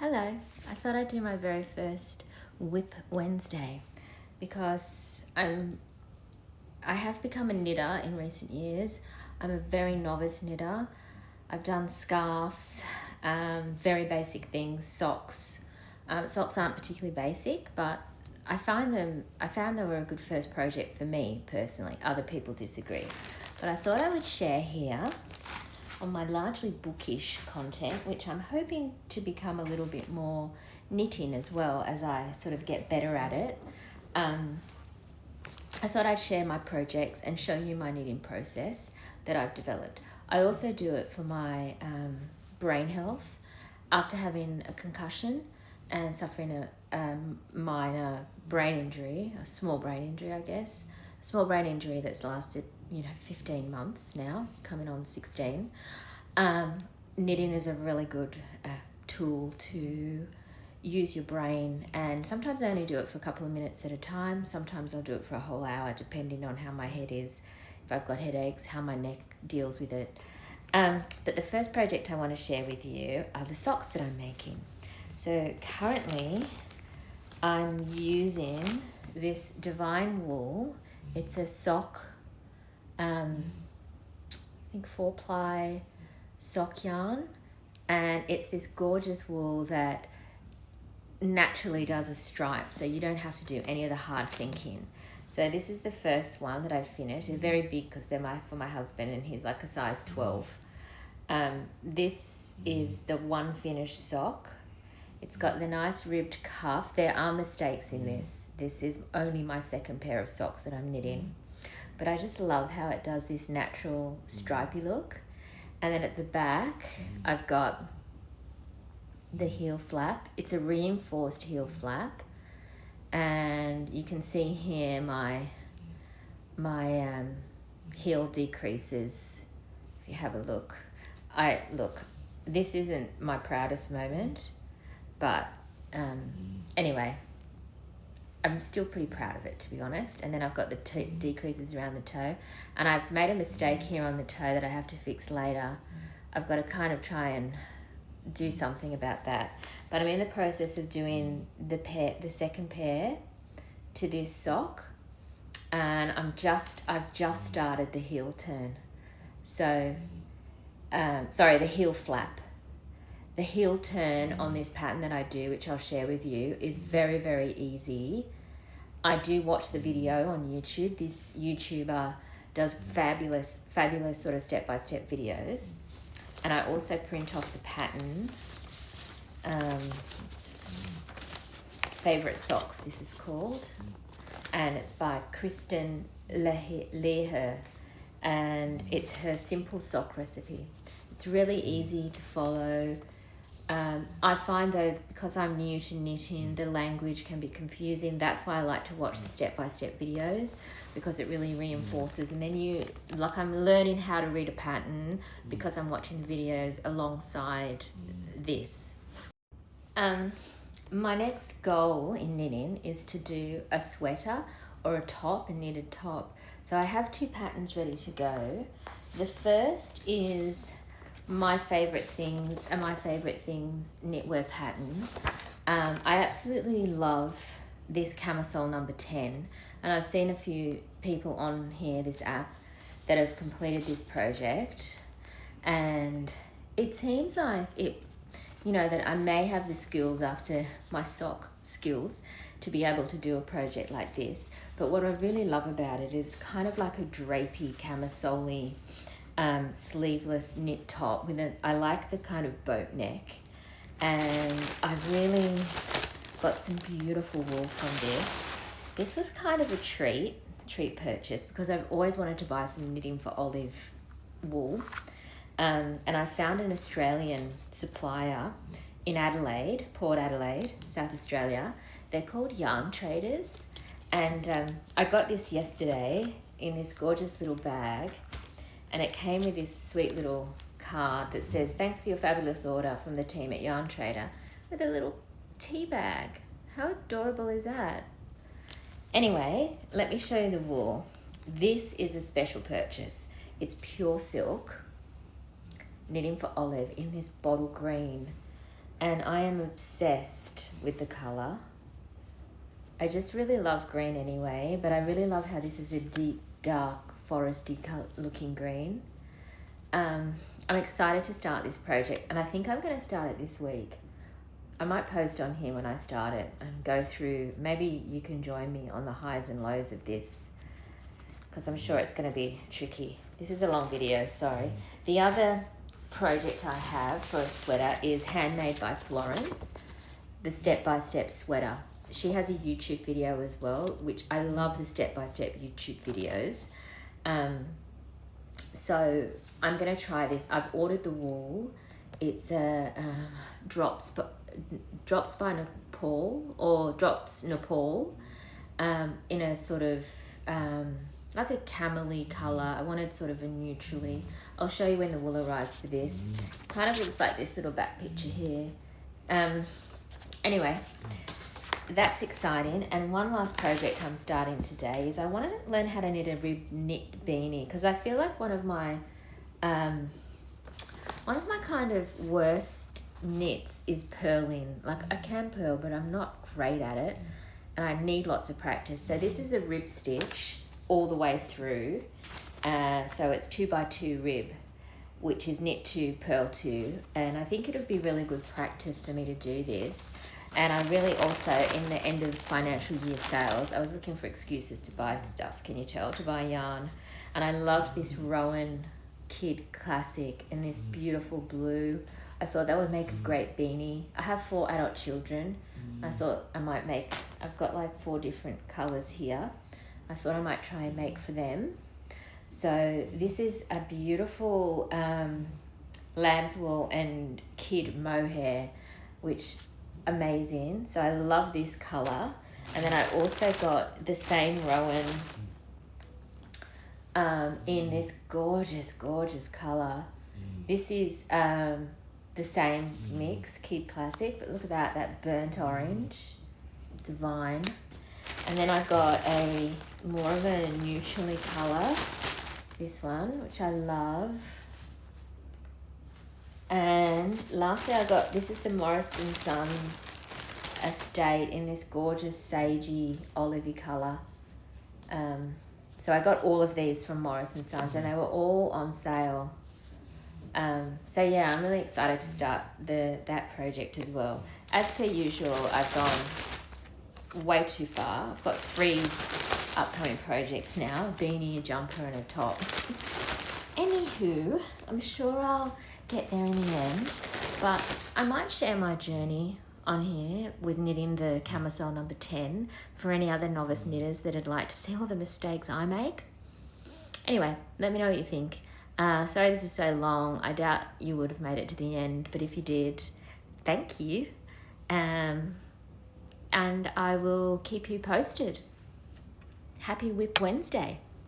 Hello, I thought I'd do my very first WIP Wednesday because I have become a knitter in recent years. I'm a very novice knitter. I've done scarves, very basic things, socks. Socks aren't particularly basic, but I found they were a good first project for me personally. Other people disagree. But I thought I would share here on my largely bookish content, which I'm hoping to become a little bit more knitting as well as I sort of get better at it. I thought I'd share my projects and show you my knitting process that I've developed. I also do it for my brain health after having a concussion and suffering a minor brain injury, a small brain injury, I guess. A small brain injury that's lasted 15 months now, coming on 16. Knitting is a really good tool to use your brain, and sometimes I only do it for a couple of minutes at a time. Sometimes I'll do it for a whole hour, depending on how my head is, if I've got headaches, how my neck deals with it. But the first project I want to share with you are the socks that I'm making. So currently I'm using this Divine Wool. It's a sock, I think 4-ply sock yarn, and it's this gorgeous wool that naturally does a stripe, so you don't have to do any of the hard thinking. So this is the first one that I've finished. They're very big because they're for my husband, and he's like a size 12. This is the one finished sock. It's got the nice ribbed cuff. There are mistakes in this. This is only my second pair of socks that I'm knitting. But I just love how it does this natural stripy look. And then at the back, I've got the heel flap. It's a reinforced heel flap. And you can see here my heel decreases. If you have a look. This isn't my proudest moment. But anyway, I'm still pretty proud of it, to be honest. And then I've got the decreases around the toe. And I've made a mistake here on the toe that I have to fix later. I've got to kind of try and do something about that. But I'm in the process of doing the second pair to this sock. And I've just started the heel turn. So, the heel flap. The heel turn on this pattern that I do, which I'll share with you, is very, very easy. I do watch the video on YouTube. This YouTuber does fabulous sort of step-by-step videos. And I also print off the pattern. Favorite Socks, this is called. And it's by Kristen Leher. And it's her simple sock recipe. It's really easy to follow. I find though, because I'm new to knitting, the language can be confusing. That's why I like to watch the step-by-step videos, because it really reinforces. And then I'm learning how to read a pattern because I'm watching the videos alongside this. My next goal in knitting is to do a sweater or a top, a knitted top. So I have 2 patterns ready to go. The first is my favorite things knitwear pattern. I absolutely love this camisole number 10, and I've seen a few people on here, this app, that have completed this project, and it seems like that I may have the skills after my sock skills to be able to do a project like this. But what I really love about it is kind of like a drapey camisole sleeveless knit top I like the kind of boat neck, and I've really got some beautiful wool from this. This was kind of a treat purchase because I've always wanted to buy some knitting for olive wool, and I found an Australian supplier in Adelaide, Port Adelaide, South Australia. They're called Yarn Traders, and I got this yesterday in this gorgeous little bag. And it came with this sweet little card that says, "Thanks for your fabulous order from the team at Yarn Trader," with a little tea bag. How adorable is that? Anyway, let me show you the wool. This is a special purchase. It's pure silk, knitting for olive in this bottle green. and I am obsessed with the colour. I just really love green anyway, but I really love how this is a deep, dark, foresty looking green. I'm excited to start this project, and I think I'm going to start it this week. I might post on here when I start it and go through. Maybe you can join me on the highs and lows of this, because I'm sure it's going to be tricky. This is a long video, sorry. The other project I have for a sweater is Handmade by Florence, the step-by-step sweater. She has a YouTube video as well, which I love the step-by-step YouTube videos. So I'm going to try this. I've ordered the wool. It's a drops by Nepal, or drops Nepal, in a sort of like a camely colour. I wanted sort of a neutrally. I'll show you when the wool arrives for this. Kind of looks like this little back picture here. Anyway, that's exciting. And one last project I'm starting today is I want to learn how to knit a rib knit beanie, because I feel like one of my kind of worst knits is purling. Like, I can purl, but I'm not great at it, and I need lots of practice. So this is a rib stitch all the way through. So it's 2x2 rib, which is knit 2, purl 2, and I think it would be really good practice for me to do this. And I really also, in the end of financial year sales, I was looking for excuses to buy stuff, can you tell, to buy yarn. And I love this Rowan Kid Classic in this beautiful blue. I thought that would make a great beanie. I have 4 adult children. I thought I might make, I've got like 4 different colours here. I thought I might try and make for them. So this is a beautiful lamb's wool and kid mohair, which amazing. So I love this colour. And then I also got the same Rowan in this gorgeous colour. This is the same mix, Kid Classic, but look at that burnt orange, divine. And then I got a more of a neutrally colour, this one, which I love. And lastly I got, this is the Morris & Sons Estate in this gorgeous sagey olivey colour. So I got all of these from Morris & Sons, and they were all on sale. So yeah, I'm really excited to start that project as well. As per usual, I've gone way too far. I've got 3 upcoming projects now, a beanie, a jumper and a top. Anywho, I'm sure I'll get there in the end, but I might share my journey on here with knitting the camisole number 10 for any other novice knitters that would like to see all the mistakes I make. Anyway, let me know what you think. Sorry this is so long. I doubt you would have made it to the end, but if you did, thank you. And I will keep you posted. Happy WIP Wednesday.